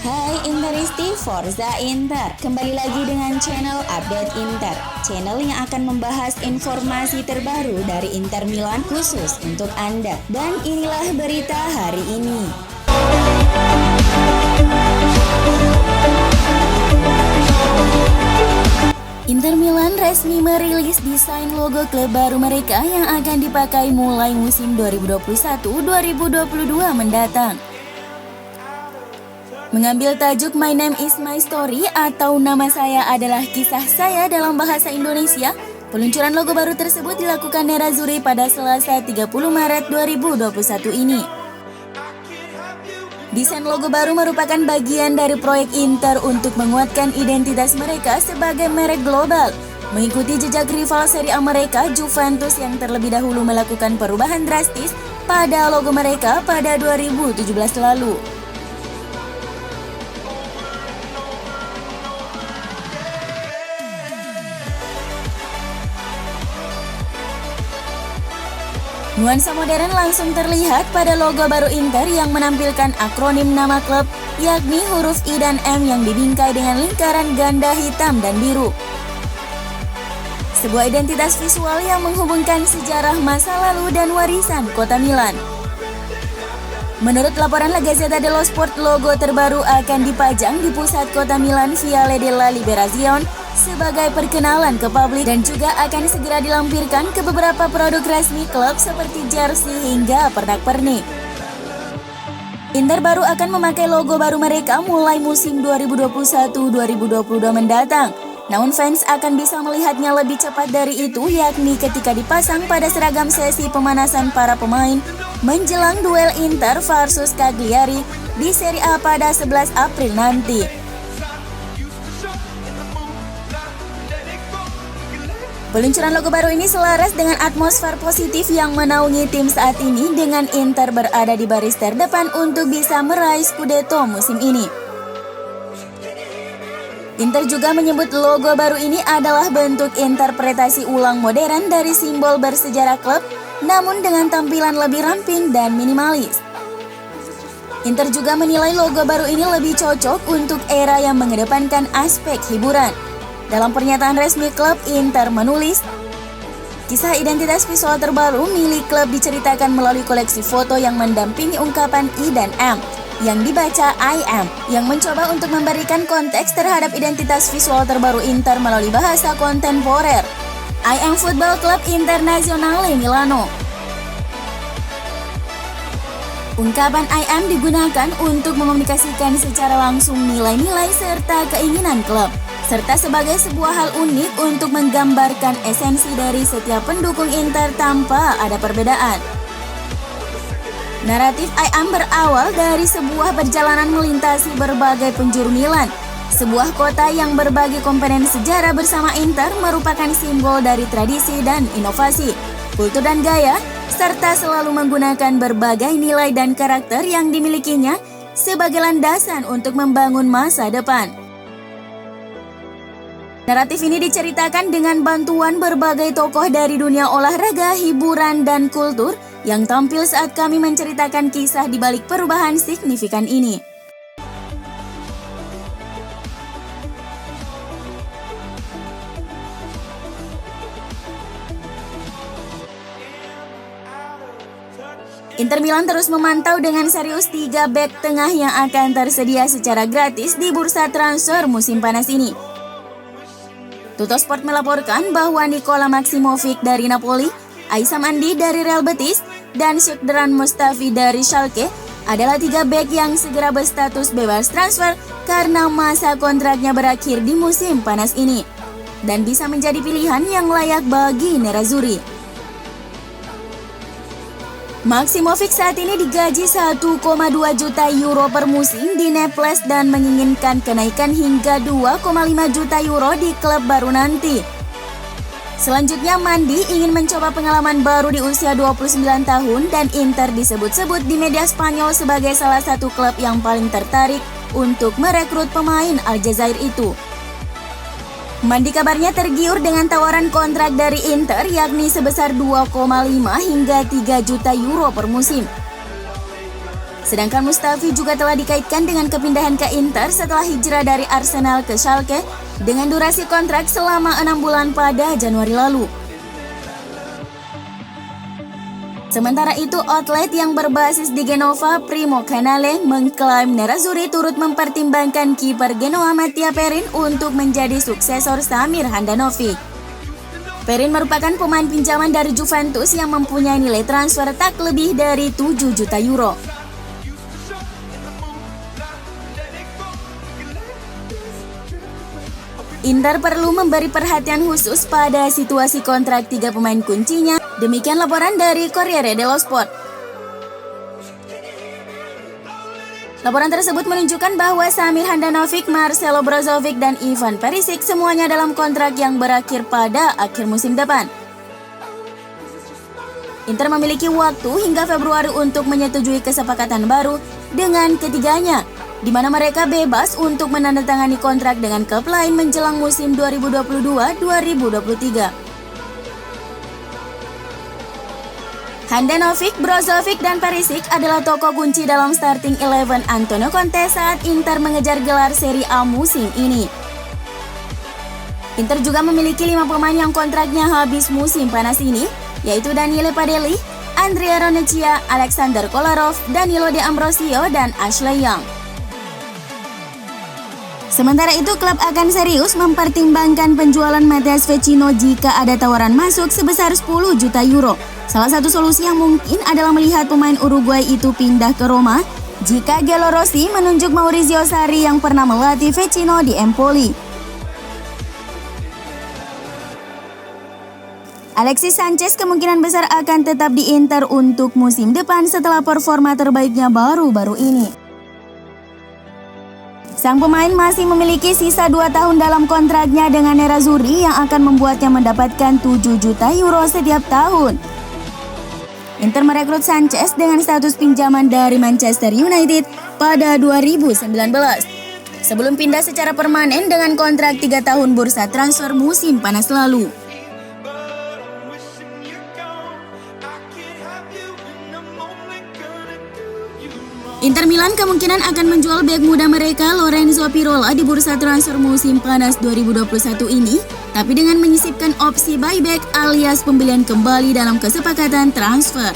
Hai Interisti, Forza Inter. Kembali lagi dengan channel Update Inter, channel yang akan membahas informasi terbaru dari Inter Milan khusus untuk Anda. Dan inilah berita hari ini. Inter Milan resmi merilis desain logo klub baru mereka yang akan dipakai mulai musim 2021-2022 mendatang. Mengambil tajuk My Name is My Story atau Nama Saya Adalah Kisah Saya dalam bahasa Indonesia, peluncuran logo baru tersebut dilakukan Nerazzurri pada Selasa 30 Maret 2021 ini. Desain logo baru merupakan bagian dari proyek Inter untuk menguatkan identitas mereka sebagai merek global, mengikuti jejak rival Serie A mereka, Juventus, yang terlebih dahulu melakukan perubahan drastis pada logo mereka pada 2017 lalu. Nuansa modern langsung terlihat pada logo baru Inter yang menampilkan akronim nama klub, yakni huruf I dan M yang dibingkai dengan lingkaran ganda hitam dan biru. Sebuah identitas visual yang menghubungkan sejarah masa lalu dan warisan kota Milan. Menurut laporan La Gazzetta dello Sport, logo terbaru akan dipajang di pusat kota Milan Viale della Liberazione sebagai perkenalan ke publik dan juga akan segera dilampirkan ke beberapa produk resmi klub seperti jersey hingga pernak-pernik. Inter baru akan memakai logo baru mereka mulai musim 2021-2022 mendatang. Namun fans akan bisa melihatnya lebih cepat dari itu, yakni ketika dipasang pada seragam sesi pemanasan para pemain menjelang duel Inter versus Cagliari di Serie A pada 11 April nanti. Peluncuran logo baru ini selaras dengan atmosfer positif yang menaungi tim saat ini, dengan Inter berada di baris terdepan untuk bisa meraih Scudetto musim ini. Inter juga menyebut logo baru ini adalah bentuk interpretasi ulang modern dari simbol bersejarah klub, namun dengan tampilan lebih ramping dan minimalis. Inter juga menilai logo baru ini lebih cocok untuk era yang mengedepankan aspek hiburan. Dalam pernyataan resmi klub, Inter menulis, kisah identitas visual terbaru milik klub diceritakan melalui koleksi foto yang mendampingi ungkapan I dan M, yang dibaca I am, yang mencoba untuk memberikan konteks terhadap identitas visual terbaru Inter melalui bahasa kontemporer. I am Football Club Internazionale Milano. Ungkapan I am digunakan untuk mengomunikasikan secara langsung nilai-nilai serta keinginan klub, serta sebagai sebuah hal unik untuk menggambarkan esensi dari setiap pendukung Inter tanpa ada perbedaan. Naratif I am berawal dari sebuah perjalanan melintasi berbagai penjuru Milan, sebuah kota yang berbagi komponen sejarah bersama. Inter merupakan simbol dari tradisi dan inovasi, kultur dan gaya, serta selalu menggunakan berbagai nilai dan karakter yang dimilikinya sebagai landasan untuk membangun masa depan. Naratif ini diceritakan dengan bantuan berbagai tokoh dari dunia olahraga, hiburan, dan kultur yang tampil saat kami menceritakan kisah di balik perubahan signifikan ini. Inter Milan terus memantau dengan serius 3 bek tengah yang akan tersedia secara gratis di bursa transfer musim panas ini. Tuttosport melaporkan bahwa Nikola Maksimovic dari Napoli, Aissam Andi dari Real Betis, dan Shkodran Mustafi dari Schalke adalah 3 bek yang segera berstatus bebas transfer karena masa kontraknya berakhir di musim panas ini, dan bisa menjadi pilihan yang layak bagi Nerazzurri. Maksimovic saat ini digaji 1,2 juta euro per musim di Naples dan menginginkan kenaikan hingga 2,5 juta euro di klub baru nanti. Selanjutnya, Mandi ingin mencoba pengalaman baru di usia 29 tahun dan Inter disebut-sebut di media Spanyol sebagai salah satu klub yang paling tertarik untuk merekrut pemain Aljazair itu. Mandi kabarnya tergiur dengan tawaran kontrak dari Inter, yakni sebesar 2,5 hingga 3 juta euro per musim. Sedangkan Mustafi juga telah dikaitkan dengan kepindahan ke Inter setelah hijrah dari Arsenal ke Schalke dengan durasi kontrak selama 6 bulan pada Januari lalu. Sementara itu, outlet yang berbasis di Genova, Primo Canale, mengklaim Nerazzurri turut mempertimbangkan kiper Genoa Mattia Perin untuk menjadi suksesor Samir Handanovic. Perin merupakan pemain pinjaman dari Juventus yang mempunyai nilai transfer tak lebih dari 7 juta euro. Inter perlu memberi perhatian khusus pada situasi kontrak 3 pemain kuncinya. Demikian laporan dari Corriere dello Sport. Laporan tersebut menunjukkan bahwa Samir Handanovic, Marcelo Brozovic, dan Ivan Perisic semuanya dalam kontrak yang berakhir pada akhir musim depan. Inter memiliki waktu hingga Februari untuk menyetujui kesepakatan baru dengan ketiganya, di mana mereka bebas untuk menandatangani kontrak dengan klub lain menjelang musim 2022-2023. Handanovic, Brozovic, dan Perisic adalah tokoh kunci dalam starting 11 Antonio Conte saat Inter mengejar gelar Serie A musim ini. Inter juga memiliki 5 pemain yang kontraknya habis musim panas ini, yaitu Daniele Padelli, Andrea Ronchia, Alexander Kolarov, Danilo De Ambrosio, dan Ashley Young. Sementara itu, klub akan serius mempertimbangkan penjualan Matheus Vecino jika ada tawaran masuk sebesar 10 juta euro. Salah satu solusi yang mungkin adalah melihat pemain Uruguay itu pindah ke Roma jika Gelo Rossi menunjuk Maurizio Sarri yang pernah melatih Vecino di Empoli. Alexis Sanchez kemungkinan besar akan tetap di Inter untuk musim depan setelah performa terbaiknya baru-baru ini. Sang pemain masih memiliki sisa 2 tahun dalam kontraknya dengan Nerazzurri yang akan membuatnya mendapatkan 7 juta euro setiap tahun. Inter merekrut Sanchez dengan status pinjaman dari Manchester United pada 2019. Sebelum pindah secara permanen dengan kontrak 3 tahun bursa transfer musim panas lalu. Inter Milan kemungkinan akan menjual bek muda mereka Lorenzo Pirola di bursa transfer musim panas 2021 ini, tapi dengan menyisipkan opsi buyback alias pembelian kembali dalam kesepakatan transfer.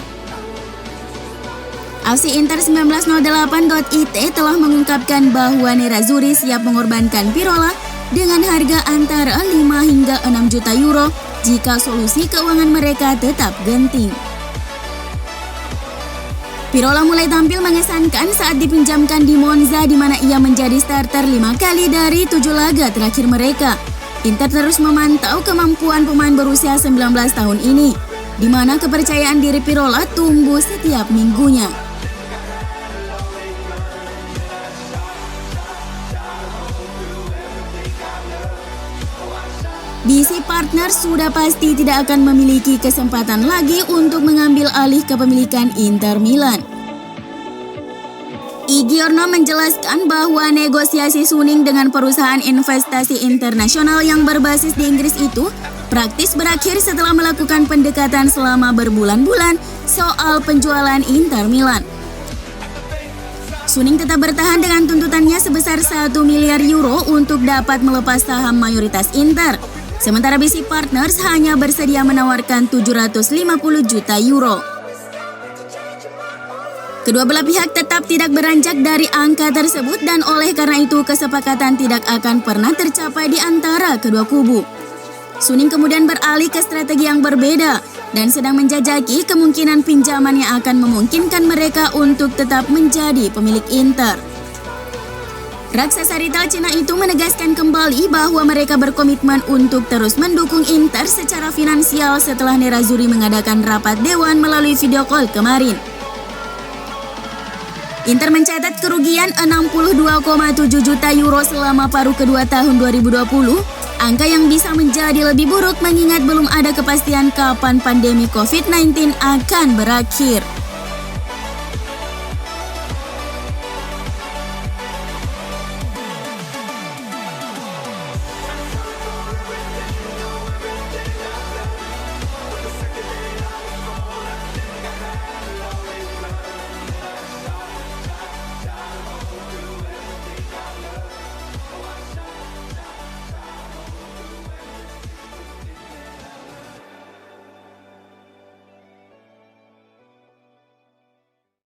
FC Inter 1908.it telah mengungkapkan bahwa Nerazzurri siap mengorbankan Pirola dengan harga antara 5 hingga 6 juta euro jika solusi keuangan mereka tetap genting. Pirola mulai tampil mengesankan saat dipinjamkan di Monza di mana ia menjadi starter 5 kali dari 7 laga terakhir mereka. Inter terus memantau kemampuan pemain berusia 19 tahun ini, di mana kepercayaan diri Pirola tumbuh setiap minggunya. BC Partners sudah pasti tidak akan memiliki kesempatan lagi untuk mengambil alih kepemilikan Inter Milan. Giorno menjelaskan bahwa negosiasi Suning dengan perusahaan investasi internasional yang berbasis di Inggris itu praktis berakhir setelah melakukan pendekatan selama berbulan-bulan soal penjualan Inter Milan. Suning tetap bertahan dengan tuntutannya sebesar 1 miliar euro untuk dapat melepas saham mayoritas Inter. Sementara BC Partners hanya bersedia menawarkan 750 juta euro. Kedua belah pihak tetap tidak beranjak dari angka tersebut dan oleh karena itu kesepakatan tidak akan pernah tercapai di antara kedua kubu. Suning kemudian beralih ke strategi yang berbeda dan sedang menjajaki kemungkinan pinjaman yang akan memungkinkan mereka untuk tetap menjadi pemilik Inter. Raksasa retail Cina itu menegaskan kembali bahwa mereka berkomitmen untuk terus mendukung Inter secara finansial setelah Nerazzurri mengadakan rapat dewan melalui video call kemarin. Inter mencatat kerugian 62,7 juta euro selama paruh kedua tahun 2020, angka yang bisa menjadi lebih buruk mengingat belum ada kepastian kapan pandemi COVID-19 akan berakhir.